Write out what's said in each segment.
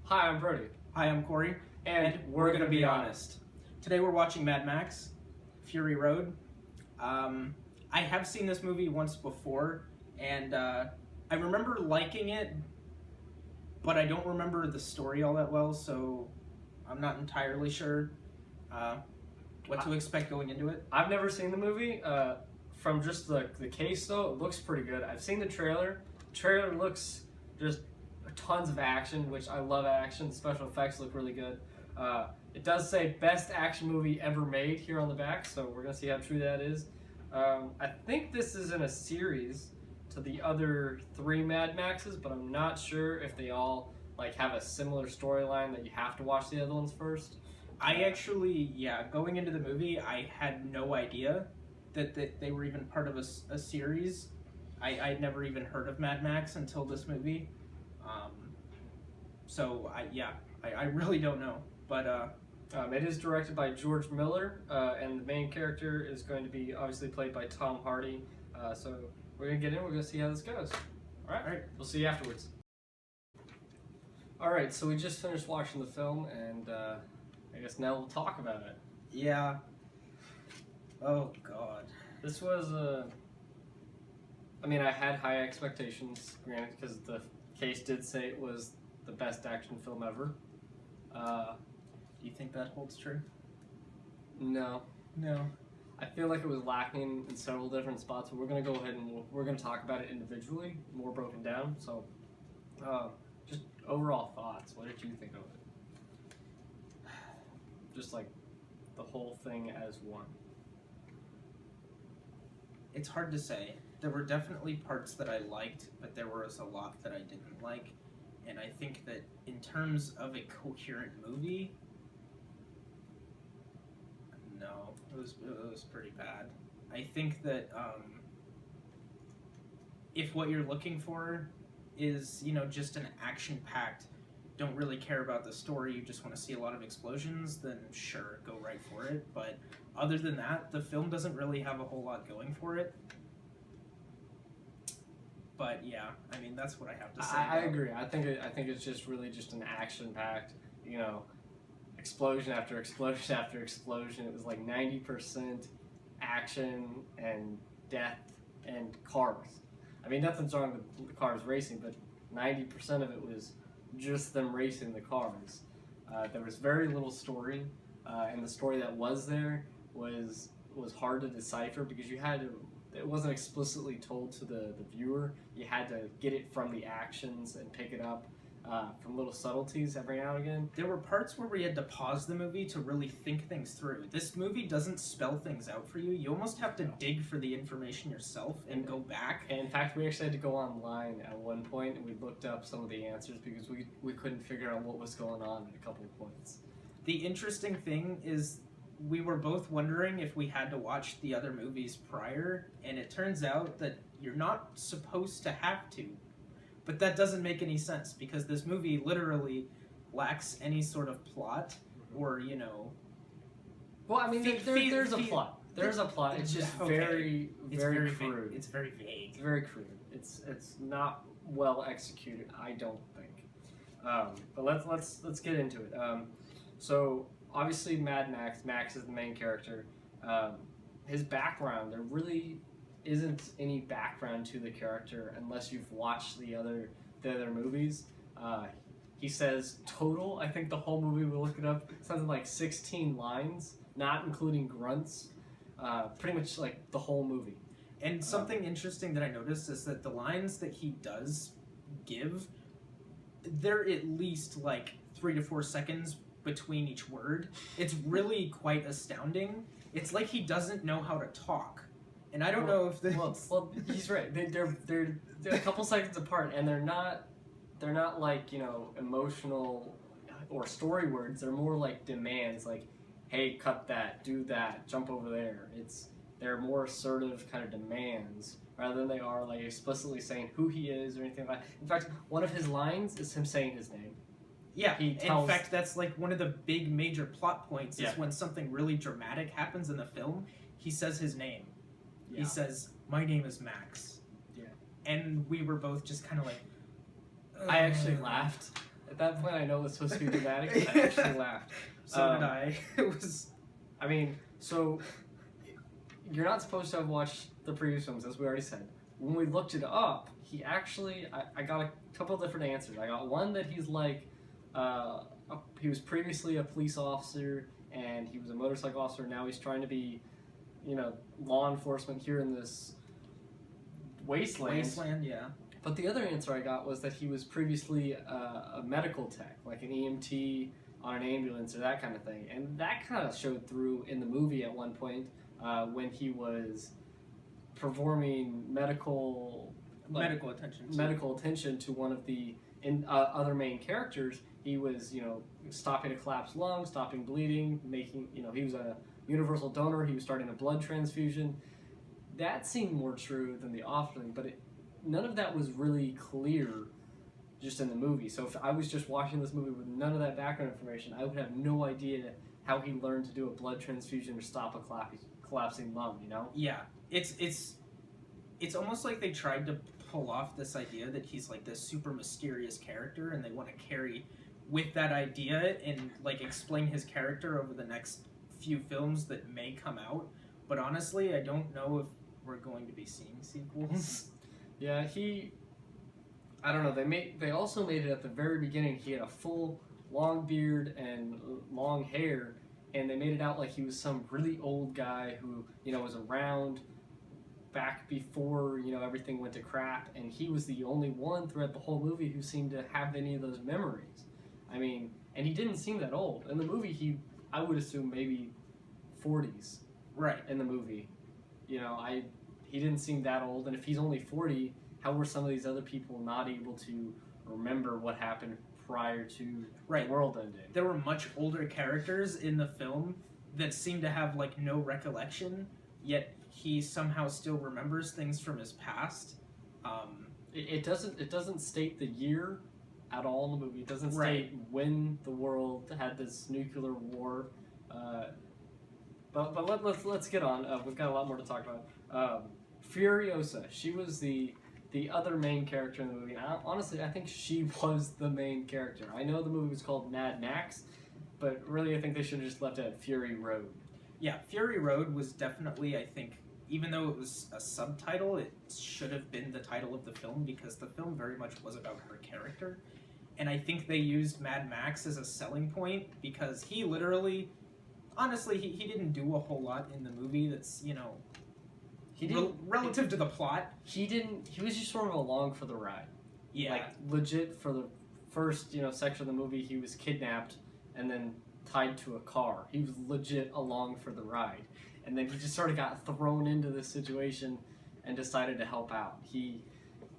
Hi, I'm Brody. Hi, I'm Corey, And we're gonna be honest. Today we're watching Mad Max, Fury Road. I have seen this movie once before, and I remember liking it, but I don't remember the story all that well, so I'm not entirely sure what to expect going into it. I've never seen the movie. From just the case, though, it looks pretty good. I've seen the trailer. The trailer looks just tons of action, which I love action. The special effects look really good. It does say best action movie ever made here on the back, so we're gonna see how true that is. I think this is in a series to the other three Mad Maxes, but I'm not sure if they all have a similar storyline that you have to watch the other ones first. I actually, going into the movie, I had no idea that they were even part of a series. I'd never even heard of Mad Max until this movie. I really don't know. But it is directed by George Miller, and the main character is going to be obviously played by Tom Hardy. So we're going to get in, we're going to see how this goes. All right, we'll see you afterwards. All right, so we just finished watching the film, and I guess now we'll talk about it. Yeah. Oh, God. This was I had high expectations, granted, because the case did say it was the best action film ever. Do you think that holds true? No. No. I feel like it was lacking in several different spots, but we're going to go ahead and we're going to talk about it individually, more broken down. So, just overall thoughts. What did you think of it? Just like the whole thing as one. It's hard to say. There were definitely parts that I liked, but there was a lot that I didn't like. And I think that in terms of a coherent movie, no, it was pretty bad. I think that if what you're looking for is, just an action-packed, don't really care about the story, you just want to see a lot of explosions, then sure, go right for it. But other than that, the film doesn't really have a whole lot going for it. But yeah, that's what I have to say. I agree. I think it's just really just an action-packed, explosion after explosion after explosion. It was like 90% action and death and cars. Nothing's wrong with the cars racing, but 90% of it was just them racing the cars. There was very little story, and the story that was there was hard to decipher because it wasn't explicitly told to the viewer. You had to get it from the actions and pick it up from little subtleties every now and again. There were parts where we had to pause the movie to really think things through. This movie doesn't spell things out for you. You almost have to dig for the information yourself and go back. And in fact, we actually had to go online at one point and we looked up some of the answers because we couldn't figure out what was going on at a couple of points. The interesting thing is we were both wondering if we had to watch the other movies prior, and it turns out that you're not supposed to have to. But that doesn't make any sense because this movie literally lacks any sort of plot or, Well, there's a plot. There's a plot. It's just very crude. It's very vague. It's very crude. It's not well executed, I don't think. But let's get into it. So obviously Max is the main character. His background, there really isn't any background to the character unless you've watched the other movies. He says total, I think the whole movie, we look it up, something like 16 lines, not including grunts. Pretty much like the whole movie. And something interesting that I noticed is that the lines that he does give, they're at least 3 to 4 seconds between each word. It's really quite astounding. It's like he doesn't know how to talk. And I don't know if this... Well, he's right. They're a couple seconds apart, and they're not emotional or story words. They're more like demands, like, hey, cut that, do that, jump over there. They're more assertive kind of demands rather than they are explicitly saying who he is or anything like that. In fact, one of his lines is him saying his name. Yeah, in fact, that's one of the big major plot points is when something really dramatic happens in the film, he says his name. Yeah. He says, "My name is Max." Yeah. And we were both just kind of like... I actually laughed At that point, I know it was supposed to be dramatic, but I actually laughed. So did I. It was. I mean, so you're not supposed to have watched the previous films, as we already said. When we looked it up, he actually, I got a couple different answers. I got one that he's like, he was previously a police officer and he was a motorcycle officer. Now he's trying to be, law enforcement here in this wasteland. Wasteland, yeah. But the other answer I got was that he was previously a medical tech, like an EMT on an ambulance or that kind of thing. And that kind of showed through in the movie at one point when he was performing medical attention to one of the other main characters. He was, stopping a collapsed lung, stopping bleeding, making, he was a universal donor. He was starting a blood transfusion. That seemed more true than the offering, but none of that was really clear just in the movie. So if I was just watching this movie with none of that background information, I would have no idea how he learned to do a blood transfusion or stop a collapsing lung, Yeah, it's almost like they tried to pull off this idea that he's like this super mysterious character, and they want to carry with that idea and like explain his character over the next few films that may come out. But honestly, I don't know if we're going to be seeing sequels. Yeah, I don't know. They also made it at the very beginning. He had a full long beard and long hair, and they made it out like he was some really old guy who was around back before everything went to crap, and he was the only one throughout the whole movie who seemed to have any of those memories. I mean, and he didn't seem that old in the movie. I would assume maybe 40s, right? In the movie, he didn't seem that old, and if he's only 40, how were some of these other people not able to remember what happened prior to the world ending? There were much older characters in the film that seemed to have like no recollection, yet he somehow still remembers things from his past. It doesn't state the year at all in the movie. It doesn't state when the world had this nuclear war. But let's get on. We've got a lot more to talk about. Furiosa, she was the other main character in the movie. And honestly, I think she was the main character. I know the movie was called Mad Max, but really I think they should have just left it at Fury Road. Yeah, Fury Road was definitely, I think, even though it was a subtitle, it should have been the title of the film, because the film very much was about her character. And I think they used Mad Max as a selling point, because he literally, honestly, he didn't do a whole lot in the movie that's, relative to the plot. He was just sort of along for the ride. Yeah. Like, legit, for the first, section of the movie, he was kidnapped and then tied to a car. He was legit along for the ride. And then he just sort of got thrown into this situation and decided to help out. He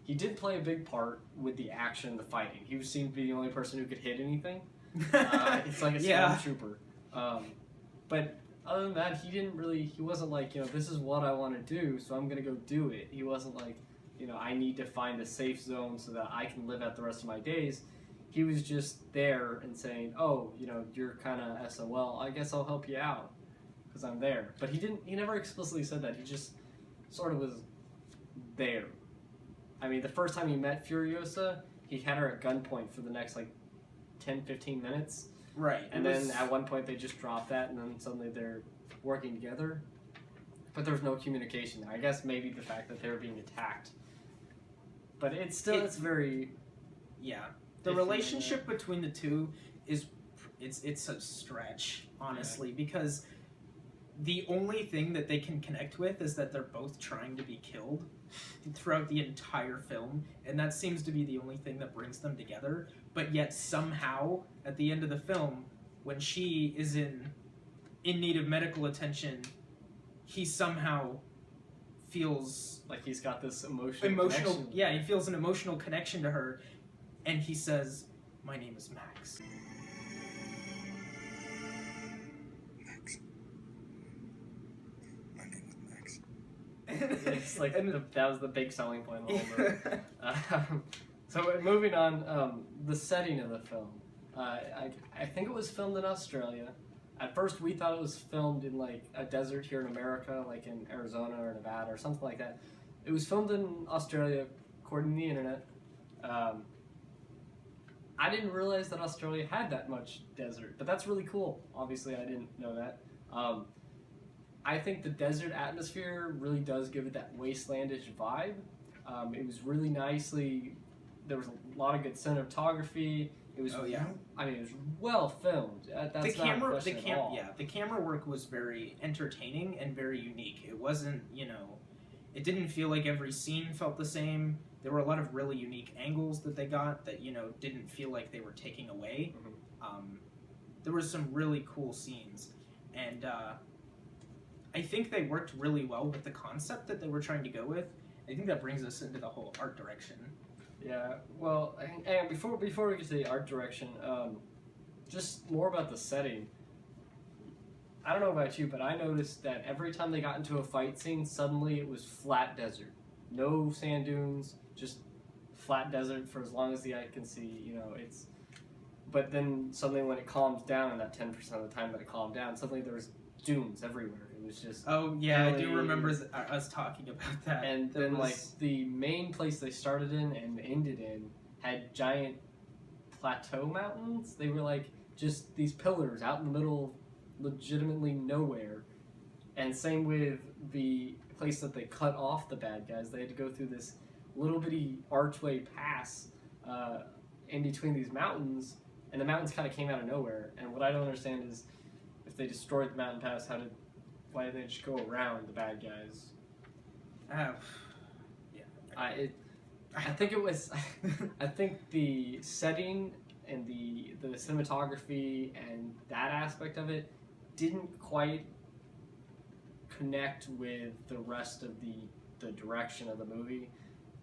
did play a big part with the action, the fighting. He seemed to be the only person who could hit anything. It's like a stormtrooper. But other than that, he wasn't like, this is what I want to do, so I'm going to go do it. He wasn't like, I need to find a safe zone so that I can live out the rest of my days. He was just there and saying, oh, you're kind of SOL. I guess I'll help you out because I'm there. But he never explicitly said that. He just sort of was there. I mean, the first time he met Furiosa, he had her at gunpoint for the next, 10, 15 minutes. Right. And then at one point they just dropped that, and then suddenly they're working together. But there's no communication there. I guess maybe the fact that they were being attacked. But it's very... Yeah. The relationship between the two it's a stretch, honestly, because the only thing that they can connect with is that they're both trying to be killed throughout the entire film, and that seems to be the only thing that brings them together. But yet somehow at the end of the film, when she is in need of medical attention, he somehow feels like he's got this emotional connection. Yeah, he feels an emotional connection to her, and he says, "My name is Max." It's like that was the big selling point of the whole movie. So moving on, the setting of the film. I think it was filmed in Australia. At first we thought it was filmed in a desert here in America, like in Arizona or Nevada or something like that. It was filmed in Australia, according to the internet. I didn't realize that Australia had that much desert, but that's really cool. Obviously, I didn't know that. I think the desert atmosphere really does give it that wastelandish vibe. It was really nicely. There was a lot of good cinematography. It was. Oh yeah. I mean, it was well filmed. That's The not camera, a question at all. the camera work was very entertaining and very unique. It wasn't, it didn't feel like every scene felt the same. There were a lot of really unique angles that they got that didn't feel like they were taking away. There were some really cool scenes, and I think they worked really well with the concept that they were trying to go with. I think that brings us into the whole art direction. Yeah, well, and before we get to the art direction, just more about the setting. I don't know about you, but I noticed that every time they got into a fight scene, suddenly it was flat desert. No sand dunes, just flat desert for as long as the eye can see, it's... But then suddenly when it calms down, in that 10% of the time that it calmed down, suddenly there was dunes everywhere. It was just... Oh, yeah, I do remember us talking about that. And then, the main place they started in and ended in had giant plateau mountains. They were, just these pillars out in the middle, legitimately nowhere. And same with the place that they cut off the bad guys. They had to go through this little bitty archway pass in between these mountains, and the mountains kind of came out of nowhere. And what I don't understand is, if they destroyed the mountain pass, why did they just go around the bad guys? Yeah. I think it was. I think the setting and the cinematography and that aspect of it didn't quite connect with the rest of the direction of the movie.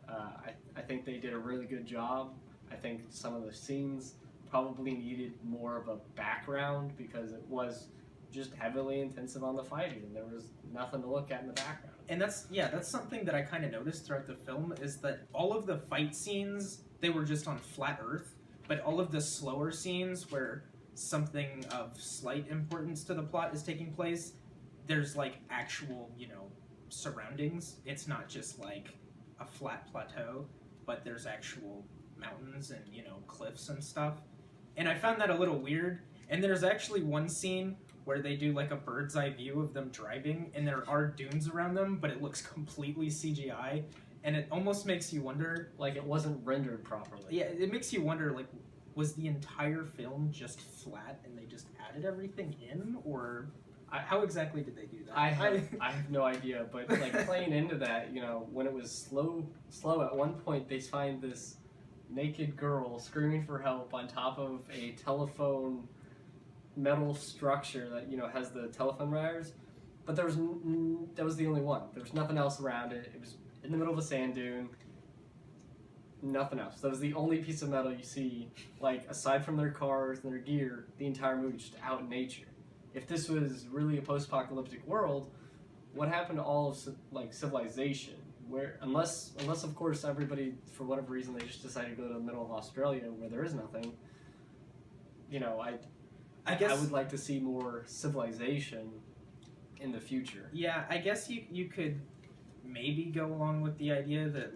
I think they did a really good job. I think some of the scenes probably needed more of a background because it was just heavily intensive on the fighting, and there was nothing to look at in the background. And that's something that I kind of noticed throughout the film, is that all of the fight scenes, they were just on flat Earth, but all of the slower scenes where something of slight importance to the plot is taking place, there's actual, surroundings. It's not just a flat plateau, but there's actual mountains and, cliffs and stuff. And I found that a little weird. And there's actually one scene where they do a bird's eye view of them driving, and there are dunes around them, but it looks completely CGI, and it almost makes you wonder, it wasn't rendered properly. Yeah, it makes you wonder, was the entire film just flat and they just added everything in, or how exactly did they do that? I have no idea, but playing into that, when it was slow at one point they find this naked girl screaming for help on top of a telephone metal structure that has the telephone wires, but that was the only one. There was nothing else around it. It was in the middle of a sand dune. Nothing else. That was the only piece of metal you see. Aside from their cars and their gear, the entire movie just out in nature. If this was really a post-apocalyptic world, what happened to all of civilization? Where unless of course everybody, for whatever reason, they just decided to go to the middle of Australia where there is nothing. I guess I would like to see more civilization in the future. Yeah, I guess you could maybe go along with the idea that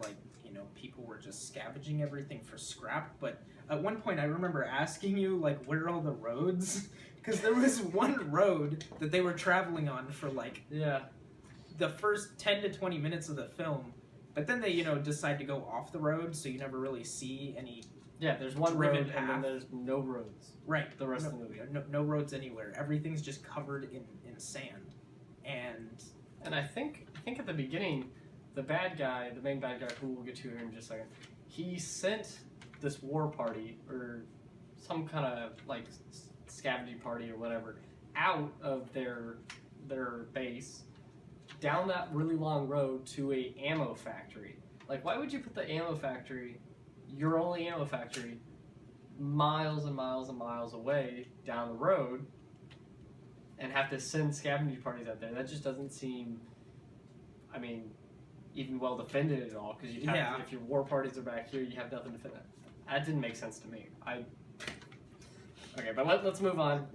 people were just scavenging everything for scrap, but at one point I remember asking you where are all the roads? Because there was one road that they were traveling on for the first 10 to 20 minutes of the film, but then they decide to go off the road, so you never really see any. Yeah, there's one road and then there's no roads. Right. The rest of the movie. No roads anywhere. Everything's just covered in sand. And I think at the beginning, the main bad guy, who we'll get to here in just a second, he sent this war party, or some kind of scavenging party or whatever, out of their base, down that really long road to a ammo factory. Why would you put the ammo factory, your only ammo factory, miles and miles and miles away down the road, and have to send scavenging parties out there? That just doesn't seem, even well defended at all, because if your war parties are back here, you have nothing to defend. That didn't make sense to me. Okay, but let's move on.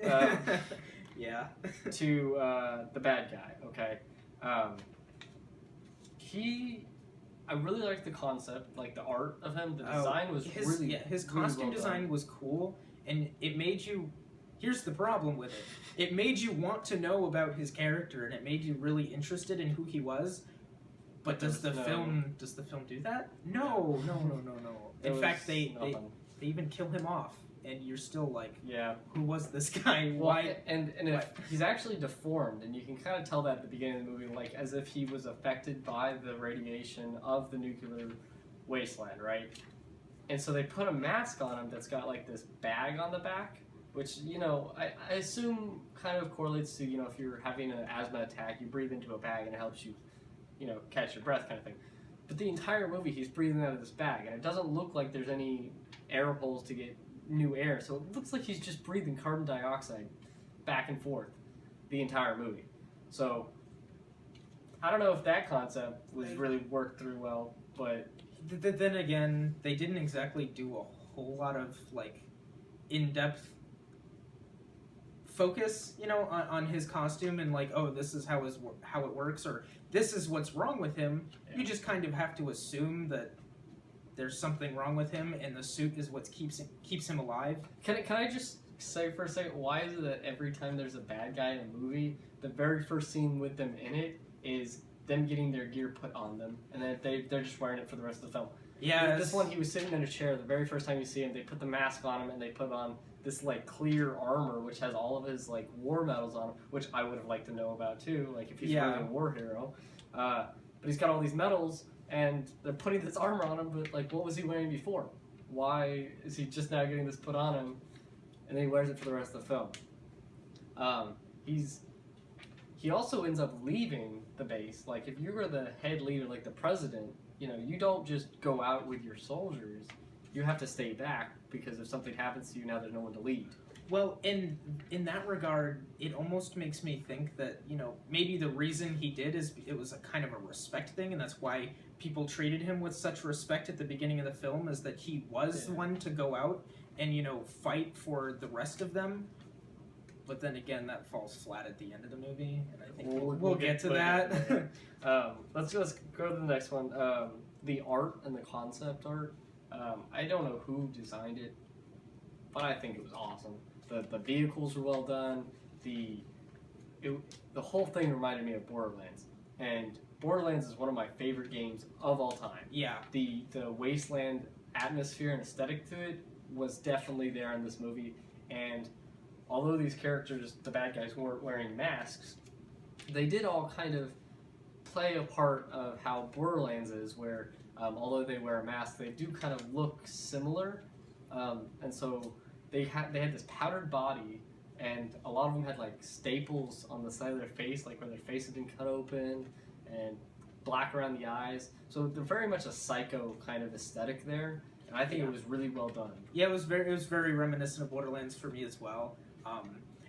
Yeah. To the bad guy. Okay, he I really liked the concept, like the art of him. The design was his really costume well design done. was cool, and it made you. Here's the problem with it: it made you want to know about his character, and it made you really interested in who he was. But does the film do that? No. In fact, they even kill him off, and you're still like, yeah, who was this guy? well, Why? And if he's actually deformed, and you can kind of tell that at the beginning of the movie, like as if he was affected by the radiation of the nuclear wasteland, right? And so they put a mask on him that's got like this bag on the back, which, you know, I assume kind of correlates to, you know, if you're having an asthma attack, you breathe into a bag and it helps you, you know, catch your breath kind of thing. But the entire movie, he's breathing out of this bag, and it doesn't look like there's any air holes to get new air. So it looks like he's just breathing carbon dioxide back and forth the entire movie. So I don't know if that concept was really worked through well, but Then again, they didn't exactly do a whole lot of like in-depth focus, you know, on his costume and like, oh, this is how it works, or this is what's wrong with him. Yeah. You just kind of have to assume that there's something wrong with him, and the suit is what keeps him alive. Can I just say for a second, why is it that every time there's a bad guy in a movie, the very first scene with them in it is them getting their gear put on them, and then they're just wearing it for the rest of the film? Yeah, this one, he was sitting in a chair. The very first time you see him, they put the mask on him, and they put on this like clear armor, which has all of his like war medals on him, which I would have liked to know about too, like if he's really a war hero. But he's got all these medals, and they're putting this armor on him. But like, what was he wearing before? Why is he just now getting this put on him, and then he wears it for the rest of the film? He also ends up leaving the base. Like, if you were the head leader, like the president, you know, you don't just go out with your soldiers. You have to stay back, because if something happens to you, now there's no one to lead. Well, in that regard, it almost makes me think that, you know, maybe the reason he did is it was a kind of a respect thing, and that's why people treated him with such respect at the beginning of the film, is that he was the one to go out and, you know, fight for the rest of them. But then again, that falls flat at the end of the movie, and I think we'll get to that. Let's go to the next one. The art and the concept art. I don't know who designed it, but I think it was awesome. The vehicles were well done. The whole thing reminded me of Borderlands, and Borderlands is one of my favorite games of all time. Yeah. The wasteland atmosphere and aesthetic to it was definitely there in this movie, and although these characters, the bad guys, weren't wearing masks, they did all kind of play a part of how Borderlands is, where although they wear a mask, they do kind of look similar, and so they had this powdered body, and a lot of them had like staples on the side of their face, like where their face had been cut open, and black around the eyes. So they're very much a psycho kind of aesthetic there, and I think it was really well done. Yeah, it was very reminiscent of Borderlands for me as well.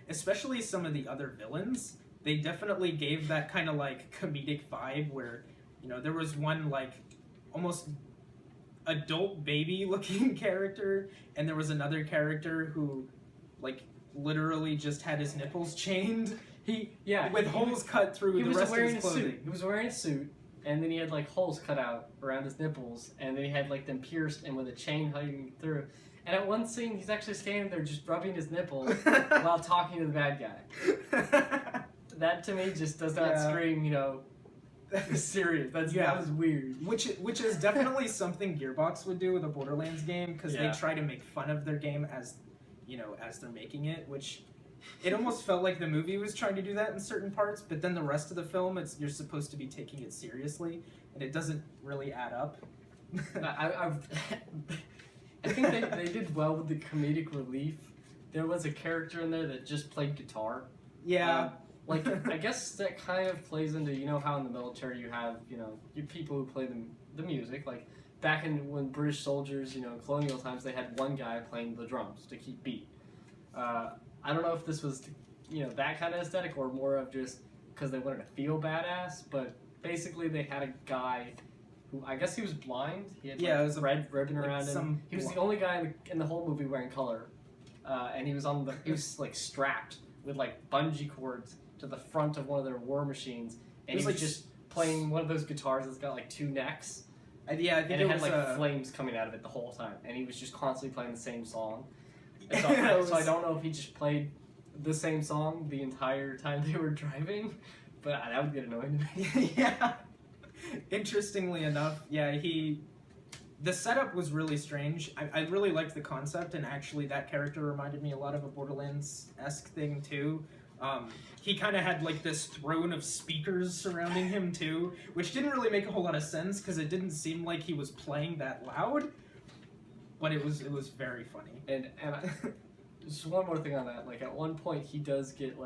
Especially some of the other villains, they definitely gave that kind of like comedic vibe where, you know, there was one like almost adult baby looking character, and there was another character who like literally just had his nipples chained. With holes cut through the rest of his clothing. He was wearing a suit, and then he had like holes cut out around his nipples, and then he had like them pierced and with a chain hanging through. And at one scene, he's actually standing there just rubbing his nipples while talking to the bad guy. That to me just does not scream, you know, serious. That was weird. Which is definitely something Gearbox would do with a Borderlands game, because they try to make fun of their game as, you know, as they're making it. Which it almost felt like the movie was trying to do that in certain parts, but then the rest of the film, you're supposed to be taking it seriously, and it doesn't really add up. I think they did well with the comedic relief. There was a character in there that just played guitar. Yeah. I guess that kind of plays into, you know, how in the military you have, you know, people who play the music. Like, back when British soldiers, you know, in colonial times, they had one guy playing the drums to keep beat. I don't know if this was, you know, that kind of aesthetic, or more of just because they wanted to feel badass, but basically they had a guy who, I guess he was blind. He had it was red ribbon around him. He was the only guy in the whole movie wearing color, and he was like strapped with like bungee cords to the front of one of their war machines, and he was just playing one of those guitars that's got like two necks. Yeah, I think and it it was had like flames coming out of it the whole time, and he was just constantly playing the same song. And so, so I don't know if he just played the same song the entire time they were driving, but that would get annoying to me. Yeah. Interestingly enough, yeah, the setup was really strange. I really liked the concept, and actually that character reminded me a lot of a Borderlands-esque thing too. He kind of had like this throne of speakers surrounding him too, which didn't really make a whole lot of sense because it didn't seem like he was playing that loud. But it was very funny. And just one more thing on that. Like at one point, he does get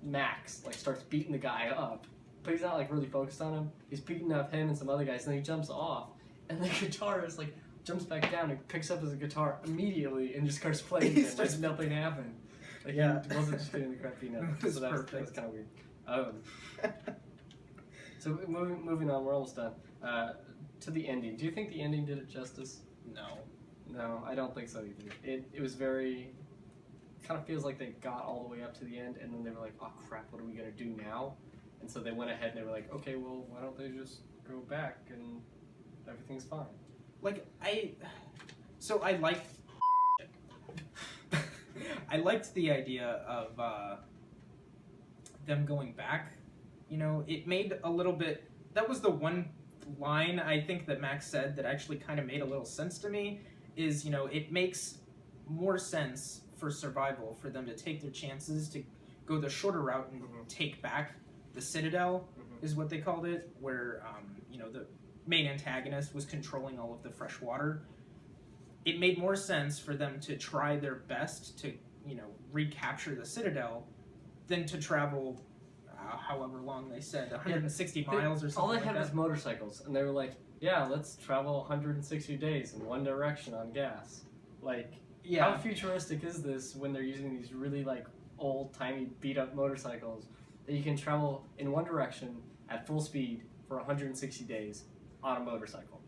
Max like starts beating the guy up, but he's not like really focused on him. He's beating up him and some other guys, and then he jumps off, and the guitarist like jumps back down and picks up his guitar immediately and just starts playing it like nothing happened. Like he wasn't just getting the crap beaten up. So that was kind of weird. So moving on, we're almost done. To the ending. Do you think the ending did it justice? No, I don't think so either. It was very, kind of feels like they got all the way up to the end, and then they were like, oh crap, what are we gonna do now? And so they went ahead and they were like, okay, well, why don't they just go back and everything's fine? Like, I liked I liked the idea of them going back. You know, it made a little bit, that was the one line I think that Max said that actually kind of made a little sense to me, is, you know, it makes more sense for survival for them to take their chances to go the shorter route and take back the Citadel, is what they called it, where you know, the main antagonist was controlling all of the fresh water. It made more sense for them to try their best to, you know, recapture the Citadel than to travel however long they said, 160 miles or something. All they like had that. was motorcycles, and they were like, yeah, let's travel 160 days in one direction on gas. Like, how futuristic is this when they're using these really like old, tiny, beat up motorcycles that you can travel in one direction at full speed for 160 days on a motorcycle?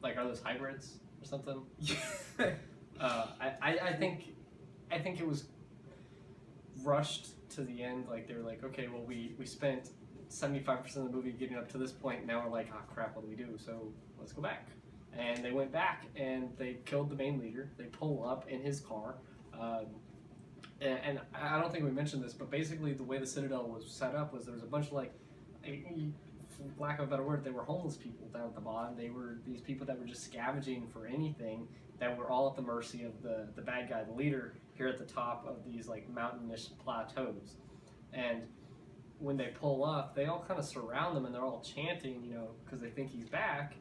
Like, are those hybrids or something? I think it was rushed to the end. Like, they were like, okay, well, we spent 75% of the movie getting up to this point, now we're like, oh crap, what do we do? So let's go back. And they went back and they killed the main leader. They pull up in his car. And I don't think we mentioned this, but basically the way the Citadel was set up was there was a bunch of, like, for lack of a better word, they were homeless people down at the bottom. They were these people that were just scavenging for anything, that were all at the mercy of the bad guy, the leader, here at the top of these like mountainous plateaus. And when they pull up, they all kind of surround them and they're all chanting, you know, because they think he's back.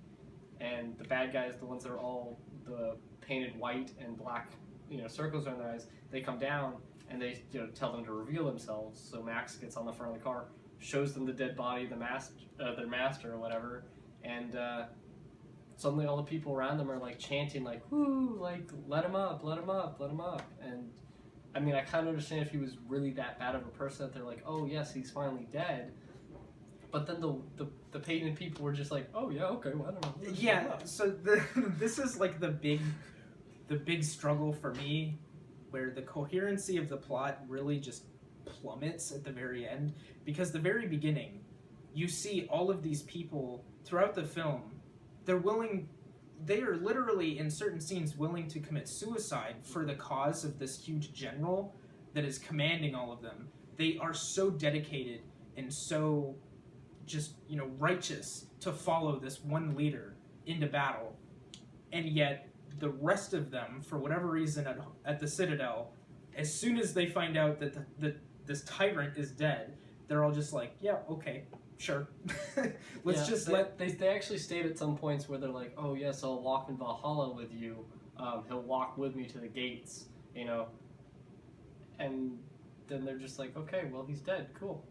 And the bad guys, the ones that are all the painted white and black, you know, circles around their eyes, they come down and they, you know, tell them to reveal themselves. So Max gets on the front of the car, shows them the dead body of their master or whatever, and suddenly all the people around them are like chanting like, whoo, like, let him up, let him up, let him up. And I mean, I kind of understand if he was really that bad of a person that they're like, oh yes, he's finally dead. But then the painted people were just like, oh yeah, okay, well, I don't know. Yeah, so this is like the big struggle for me, where the coherency of the plot really just plummets at the very end, because the very beginning, you see all of these people throughout the film, they are literally in certain scenes willing to commit suicide for the cause of this huge general that is commanding all of them. They are so dedicated and so just, you know, righteous to follow this one leader into battle, and yet the rest of them, for whatever reason, at the Citadel, as soon as they find out that this tyrant is dead, they're all just like, yeah, okay, sure. They actually state at some points where they're like, oh yes, I'll walk in Valhalla with you. He'll walk with me to the gates, you know. And then they're just like, okay, well, he's dead, cool.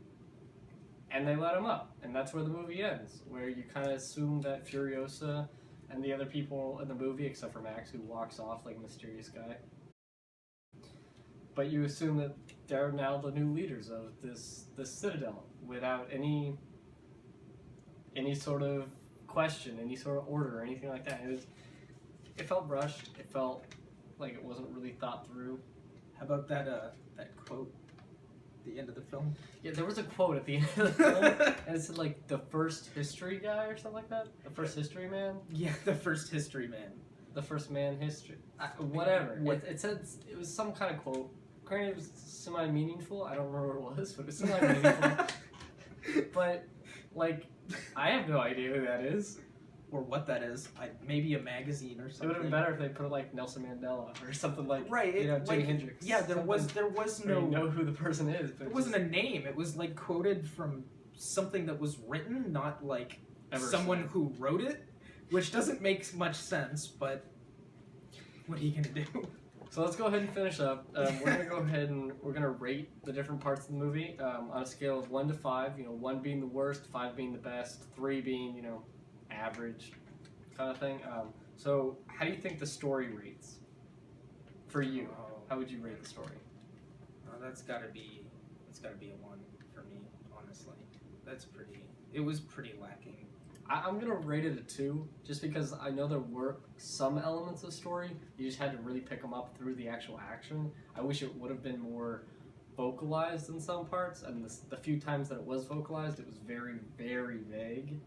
And they let him up, and that's where the movie ends, where you kind of assume that Furiosa and the other people in the movie, except for Max, who walks off like a mysterious guy, but you assume that they're now the new leaders of this Citadel without any sort of question, any sort of order, or anything like that. It felt rushed. It felt like it wasn't really thought through. How about that quote the end of the film. Yeah, there was a quote at the end of the film, and it said like the first history guy or something like that. The first history man. Yeah, the first history man. The first man history. Whatever. What? It said it was some kind of quote. Granted, it was semi-meaningful. I don't remember what it was, but it was semi-meaningful. But like, I have no idea who that is. Or what that is. Maybe a magazine or It something. would have been better if they put it like Nelson Mandela or something like, right. you know, Jimi like, Hendrix. Yeah, there was where no. you know who the person is. But It wasn't a name. It was like quoted from something that was written, not like someone who wrote it, which doesn't make much sense. But what are you gonna do? So let's go ahead and finish up. We're gonna go ahead and we're gonna rate the different parts of the movie on a scale of 1 to 5. You know, 1 being the worst, 5 being the best, 3 being, you know, average kind of thing. So how do you think the story rates for you? How would you rate the story? That's gotta be a 1 for me, honestly. It was pretty lacking. I'm gonna rate it a 2, just because I know there were some elements of story. You just had to really pick them up through the actual action. I wish it would have been more vocalized in some parts, and the few times that it was vocalized, it was very, very vague.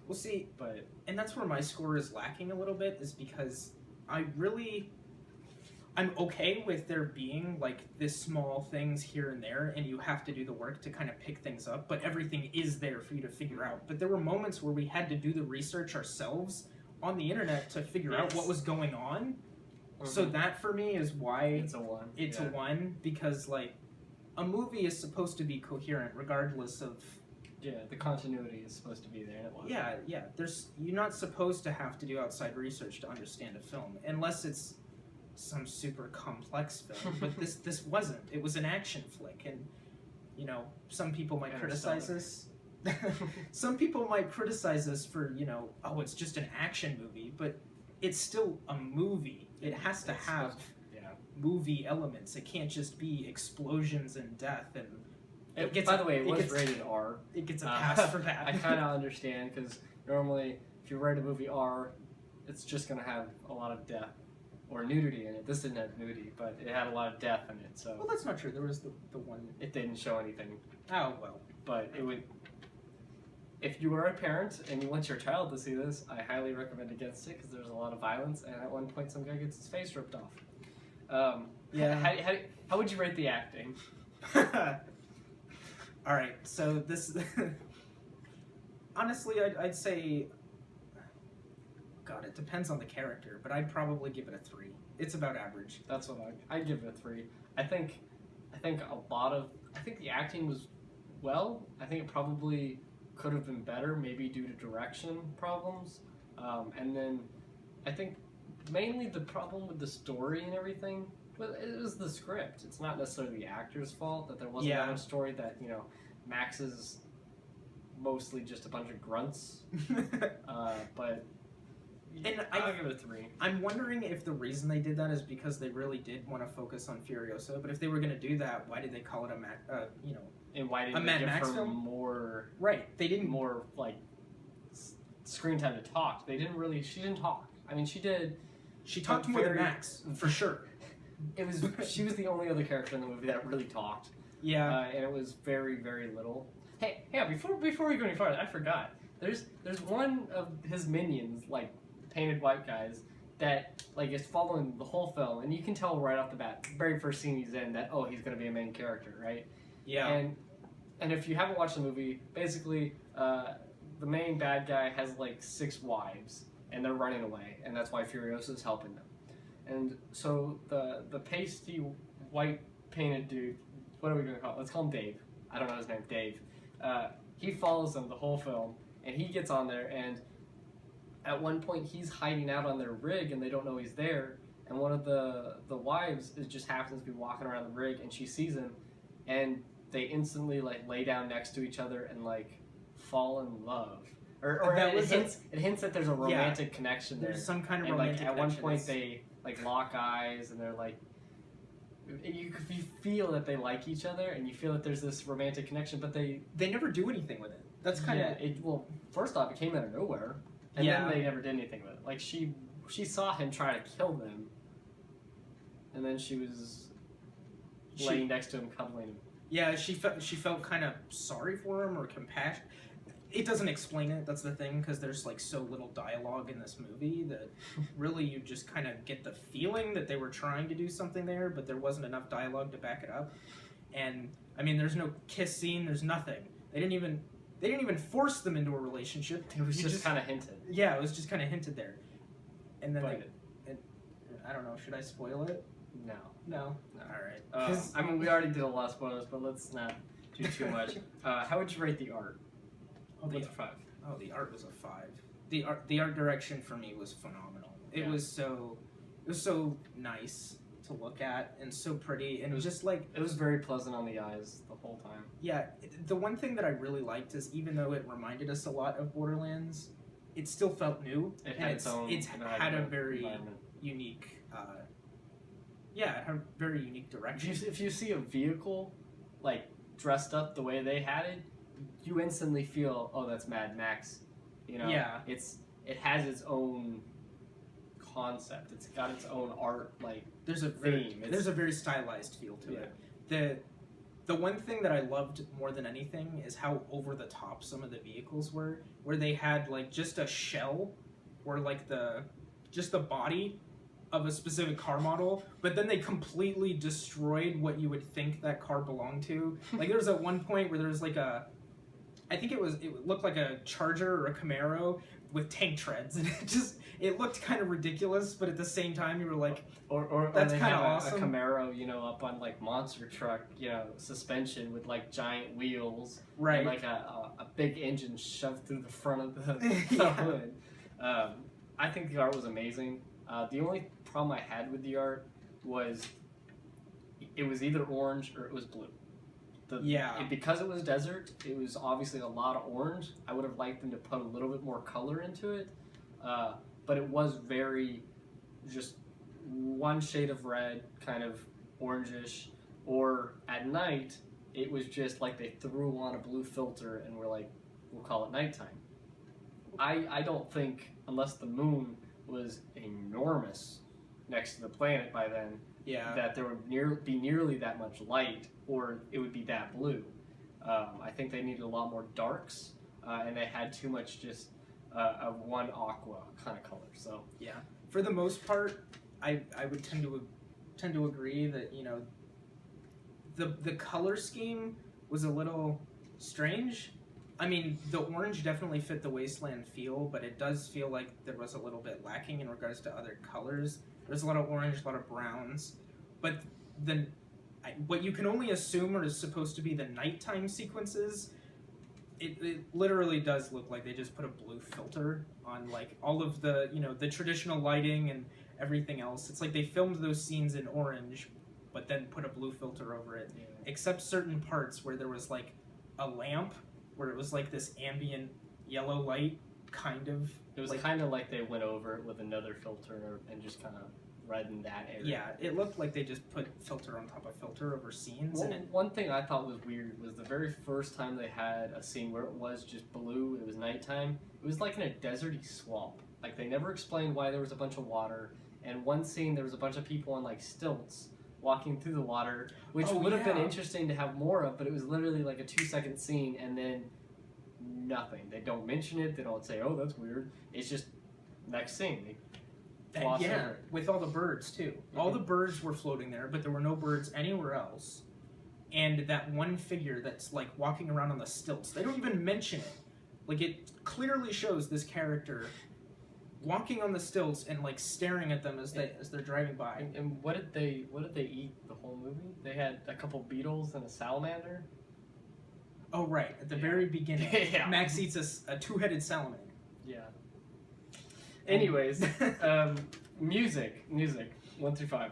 Well, see, But and that's where my score is lacking a little bit, is because I'm okay with there being like this small things here and there, and you have to do the work to kind of pick things up, but everything is there for you to figure out. But there were moments where we had to do the research ourselves on the internet to figure out what was going on. So that for me is why it's a 1. it's a 1, because like a movie is supposed to be coherent regardless of the continuity is supposed to be there. And it wasn't. yeah. You're not supposed to have to do outside research to understand a film unless it's some super complex film. But this wasn't. It was an action flick, and you know, some people might criticize us. Some people might criticize us for, you know, oh, it's just an action movie, but it's still a movie. It has to have movie elements. It can't just be explosions and death and. By the way, it was rated R. It gets a pass for that. I kind of understand, because normally if you rate a movie R, it's just going to have a lot of death or nudity in it. This didn't have nudity, but it had a lot of death in it. So well, that's not true. There was the one. It didn't show anything. Oh well. But it would. If you are a parent and you want your child to see this, I highly recommend against it, because there's a lot of violence, and at one point some guy gets his face ripped off. How would you rate the acting? All right, so this honestly, I'd say, God, it depends on the character, but I'd probably give it a 3. It's about average. That's what I'd give it a 3. I think the acting was I think it probably could have been better, maybe due to direction problems, and then I think mainly the problem with the story and everything. Well, it was the script. It's not necessarily the actor's fault that there wasn't that much story. That, you know, Max is mostly just a bunch of grunts. But I'll give it a 3. I'm wondering if the reason they did that is because they really did want to focus on Furiosa. But if they were going to do that, why did they call it and why didn't they give her more? Right, they didn't more like screen time to talk. They didn't really. She didn't talk. I mean, she did. She talked more than Max, for sure. She was the only other character in the movie that really talked. Yeah, and it was very, very little. Hey, before we go any farther, I forgot. There's one of his minions, like painted white guys, that like is following the whole film, and you can tell right off the bat, the very first scene he's in, that he's gonna be a main character, right? Yeah. And if you haven't watched the movie, basically the main bad guy has like 6 wives, and they're running away, and that's why Furiosa's helping them. And so the pasty white painted dude, what are we gonna call it? Let's call him Dave. I don't know his name, Dave. He follows them the whole film, and he gets on there, and at one point he's hiding out on their rig, and they don't know he's there. And one of the wives just happens to be walking around the rig, and she sees him, and they instantly like lay down next to each other and like fall in love. Or it hints that there's a romantic connection there. There's some kind of and, romantic like, at connection. one point they like lock eyes, and they're like, you feel that they like each other, and you feel that there's this romantic connection, but they never do anything with it. That's kind of well, first off, it came out of nowhere, and then they never did anything with it. Like she saw him try to kill them, and then she was laying next to him, cuddling him. Yeah, she felt kind of sorry for him or compassion. It doesn't explain it. That's the thing, because there's like so little dialogue in this movie that really you just kind of get the feeling that they were trying to do something there, but there wasn't enough dialogue to back it up. And I mean, there's no kiss scene. There's nothing. They didn't even force them into a relationship. It was just kind of hinted. Yeah, it was just kind of hinted there. And then But- I don't know. Should I spoil it? No. No. No. All right. I mean, we already did a lot of spoilers, but let's not do too much. How would you rate the art? Oh, the 5. Oh, the art was a 5. The art direction for me was phenomenal. It Yeah. was so nice to look at and so pretty, and it was just like, It was very pleasant on the eyes the whole time. yeah. The one thing that I really liked is, even though it reminded us a lot of Borderlands, it still felt new. It and had its own. It's had a very environment. unique. Yeah, it had a very unique direction. If you see a vehicle like dressed up the way they had it, you instantly feel, oh, that's Mad Max. You know, Yeah. it has its own concept. It's got its own art. Like There's a very stylized feel to it. The one thing that I loved more than anything is how over the top some of the vehicles were, where they had like just a shell or like just the body of a specific car model, but then they completely destroyed what you would think that car belonged to. Like there was at one point where there was like I think it looked like a Charger or a Camaro with tank treads, and it looked kind of ridiculous, but at the same time you were like, or that's they kind of have awesome. a Camaro, you know, up on like monster truck, you know, suspension with like giant wheels, right? and like a big engine shoved through the front of the Yeah. hood. I think the art was amazing. The only problem I had with the art was it was either orange or it was blue. Because it was desert, it was obviously a lot of orange. I would have liked them to put a little bit more color into it, but it was very just one shade of red, kind of orangish, or at night it was just like they threw on a blue filter and were like, we'll call it nighttime. I don't think, unless the moon was enormous next to the planet by then, that there would be nearly that much light, or it would be that blue. I think they needed a lot more darks, and they had too much just of one aqua kind of color. So yeah, for the most part, I would tend to agree that, you know, the color scheme was a little strange. I mean, the orange definitely fit the Wasteland feel, but it does feel like there was a little bit lacking in regards to other colors. There's a lot of orange, a lot of browns, but what you can only assume is supposed to be the nighttime sequences, it literally does look like they just put a blue filter on like all of the, you know, the traditional lighting and everything else. It's like they filmed those scenes in orange, but then put a blue filter over it, except certain parts where there was like a lamp where it was like this ambient yellow light, kind of. it was kind of like they went over it with another filter and just kind of reddened that area. Yeah, it looked like they just put filter on top of filter over scenes. One thing I thought was weird was the very first time they had a scene where it was just blue, it was nighttime, it was like in a deserty swamp. Like they never explained why there was a bunch of water, and one scene there was a bunch of people on like stilts walking through the water, which would have been interesting to have more of, but it was literally like a 2-second scene and then nothing. They don't mention it, they don't say, oh, that's weird. It's just next scene. With all the birds too. Mm-hmm. All the birds were floating there, but there were no birds anywhere else. And that one figure that's like walking around on the stilts, they don't even mention it. Like it clearly shows this character walking on the stilts and like staring at them as they're driving by. And what did they eat the whole movie? They had a couple beetles and a salamander. Oh right, at the very beginning, Max eats a 2-headed salamander. Yeah. Anyways, music 1 through 5.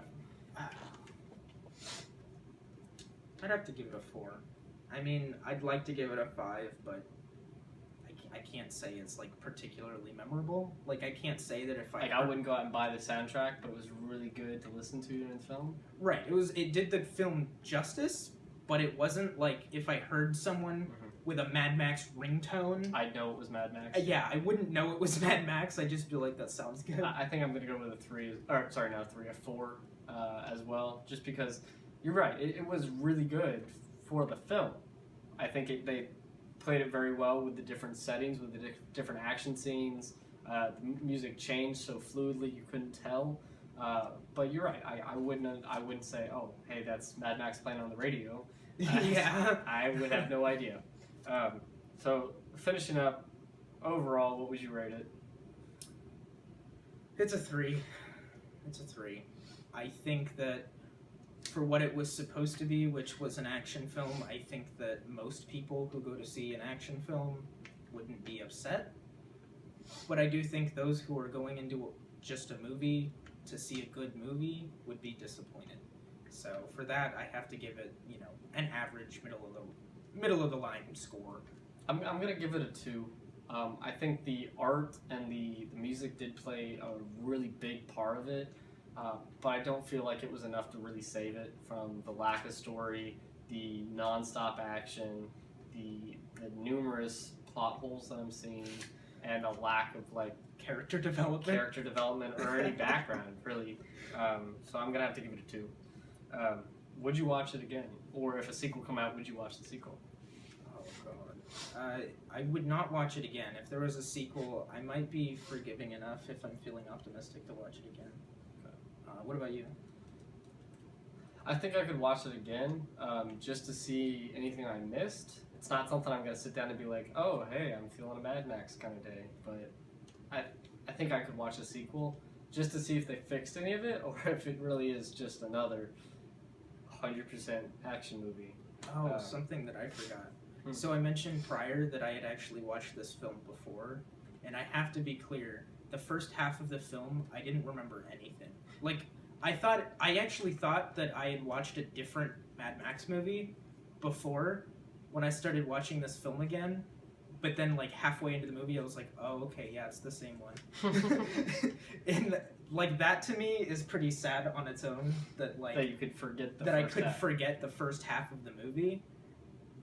I'd have to give it a 4. I mean, I'd like to give it a 5, but I can't say it's like particularly memorable. Like I can't say that if I wouldn't go out and buy the soundtrack, but it was really good to listen to in the film. Right. It did the film justice, but it wasn't like if I heard someone with a Mad Max ringtone, I'd know it was Mad Max. Yeah, I wouldn't know it was Mad Max. I just feel like that sounds good. I think I'm gonna go with a 4 as well, just because you're right. It was really good for the film. I think they played it very well with the different settings, with the different action scenes. The music changed so fluidly you couldn't tell. But you're right. I wouldn't say, oh, hey, that's Mad Max playing on the radio. Yeah. I would have no idea. So finishing up, overall, what would you rate it? It's a 3. It's a 3. I think that for what it was supposed to be, which was an action film, I think that most people who go to see an action film wouldn't be upset. But I do think those who are going into just a movie to see a good movie would be disappointed. So for that, I have to give it, an average middle of the line score. I'm gonna give it a 2. I think the art and the music did play a really big part of it, but I don't feel like it was enough to really save it from the lack of story, the non-stop action, the numerous plot holes that I'm seeing, and a lack of Character development or any background really. So I'm gonna have to give it a 2. Would you watch it again, or if a sequel come out, would you watch the sequel? Oh god, I would not watch it again. If there was a sequel, I might be forgiving enough if I'm feeling optimistic to watch it again. Okay. What about you? I think I could watch it again, just to see anything I missed. It's not something I'm gonna sit down and be like, oh hey, I'm feeling a Mad Max kind of day, but I think I could watch a sequel just to see if they fixed any of it, or if it really is just another 100% action movie. Oh, something that I forgot. So I mentioned prior that I had actually watched this film before, and I have to be clear, the first half of the film, I didn't remember anything. I actually thought that I had watched a different Mad Max movie before when I started watching this film again, but then halfway into the movie I was like, oh, okay, yeah, it's the same one. And that to me is pretty sad on its own, that you could forget that I could forget the first half of the movie.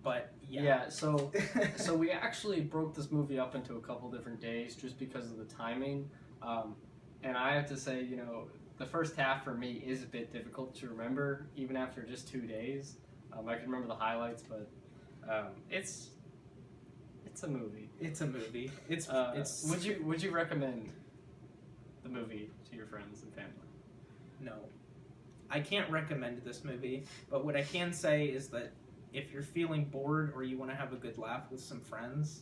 But yeah, so we actually broke this movie up into a couple different days just because of the timing, and I have to say, the first half for me is a bit difficult to remember even after just 2 days. I can remember the highlights, but it's a movie. It's a movie. It's Would you recommend the movie to your friends and family? No, I can't recommend this movie. But what I can say is that if you're feeling bored or you want to have a good laugh with some friends,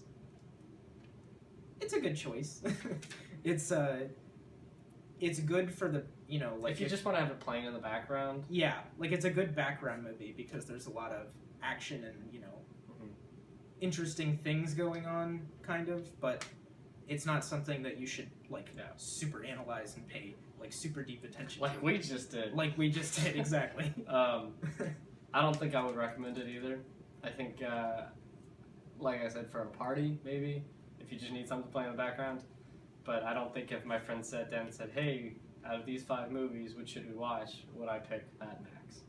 it's a good choice. It's good for the if you just want to have it playing in the background. Yeah, it's a good background movie because there's a lot of action and interesting things going on, kind of, but it's not something that you should super analyze and pay super deep attention to. We just did. We just did, exactly. I don't think I would recommend it either. I think, like I said, for a party, maybe, if you just need something to play in the background. But I don't think if my friend sat down and said, hey, out of these 5 movies, which should we watch, would I pick Mad Max?